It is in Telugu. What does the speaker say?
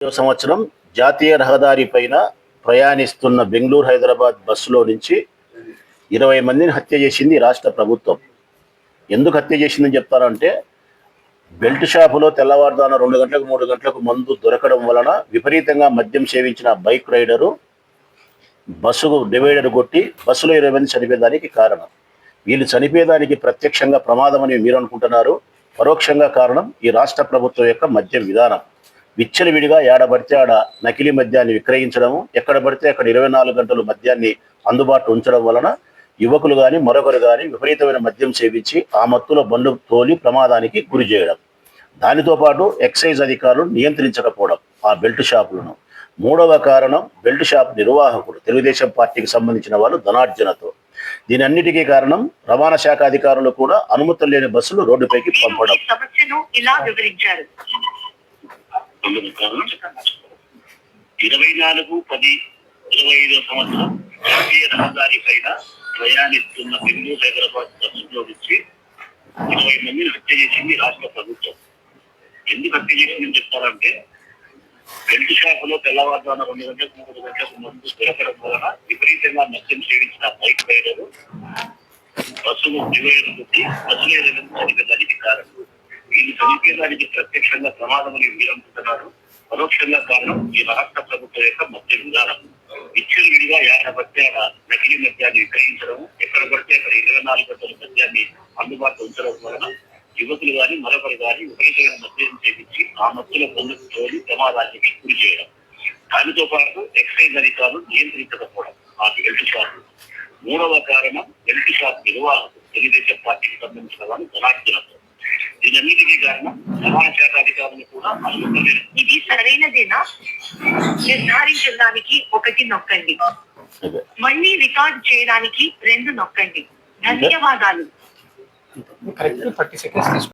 సంవత్సరం జాతీయ రహదారి పైన ప్రయాణిస్తున్న బెంగళూరు హైదరాబాద్ బస్సులో నుంచి 20 మందిని హత్య చేసింది రాష్ట్ర ప్రభుత్వం. ఎందుకు హత్య చేసిందని చెప్తారంటే, బెల్ట్ షాపులో తెల్లవారుదాన 2 గంటలకు 3 గంటలకు మందు దొరకడం వలన విపరీతంగా మద్యం సేవించిన బైక్ రైడరు బస్సుకు డివైడర్ కొట్టి బస్సులో 20 మంది చనిపోయేదానికి కారణం. వీళ్ళు చనిపోయేదానికి ప్రత్యక్షంగా ప్రమాదం అని మీరు అనుకుంటున్నారు, పరోక్షంగా కారణం ఈ రాష్ట్ర ప్రభుత్వం యొక్క మద్యం విధానం. విచ్చలవిడిగా ఏడబడితే ఆడ నకిలీ మద్యాన్ని విక్రయించడము, ఎక్కడ పడితే అక్కడ 24 గంటలు మద్యాన్ని అందుబాటులో ఉంచడం వలన యువకులు కానీ మరొకరు కానీ విపరీతమైన మద్యం సేవించి ఆ మత్తులో బండ్లు తోలి ప్రమాదానికి గురి చేయడం. దానితో పాటు ఎక్సైజ్ అధికారులు నియంత్రించకపోవడం ఆ బెల్ట్ షాపులను. మూడవ కారణం, బెల్ట్ షాప్ నిర్వాహకుడు తెలుగుదేశం పార్టీకి సంబంధించిన వాళ్ళు ధనార్జనతో. దీని అన్నిటికీ కారణం రవాణా శాఖ అధికారులు కూడా అనుమతులు లేని బస్సులు రోడ్డుపైకి పంపడం. సమస్యను ఇలా వివరించారు. 24/10/25 సంవత్సరం జాతీయ రహదారి పైన ప్రయాణిస్తున్న బెంగళూరు హైదరాబాద్ బస్సులో నుంచి 20 మందిని హత్య చేసింది రాష్ట్ర ప్రభుత్వం. ఎందుకు హత్య చేసిందని చెప్తారంటే, బెల్ట్ షాపులో తెల్లవారుజామున 2 గంటలకు 3 గంటలకు మందు దొరకడం వలన విపరీతంగా మద్యం సేవించిన బైక్ రైడరు బస్సును డివైడర్ కొట్టి బస్సులో 20 మంది చనిపోయేదానికి కారణం. వీళ్ళు చనిపోయేదానికి ప్రత్యక్షంగా ప్రమాదం అని మీరు అనుకుంటున్నారు, పరోక్షంగా కారణం ఈ రాష్ట్ర ప్రభుత్వం యొక్క మద్య విధానం. విచ్చలవిడిగా ఏడబడితే ఆడ నకిలీ మద్యాన్ని విక్రయించడం, ఎక్కడ పడితే అక్కడ 24 గంటల మద్యాన్ని అందుబాటులో ఉంచడం వలన యువకులు కానీ మరొకరు కానీ విపరీతమైన మద్యం చేపించి ఆ మత్తులో బంధుకు తోలి ప్రమాదానికి గురి చేయడం. దానితో పాటు ఎక్సైజ్ అధికారులు నియంత్రించకపోవడం ఆ బెల్ట్ షాపు. మూడవ కారణం, బెల్ట్ షాప్ నిర్వాహకులు తెలుగుదేశం పార్టీకి సంబంధించిన వాళ్ళు ధనార్జనతో. దీనన్నిటికీ కారణం రవాణా శాఖ అధికారులు కూడా అనుమతులు. ఇది సరైనదేనా నిర్ధారించడానికి 1 నొక్కండి, మళ్ళీ రికార్డ్ చేయడానికి 2 నొక్కండి. ధన్యవాదాలు.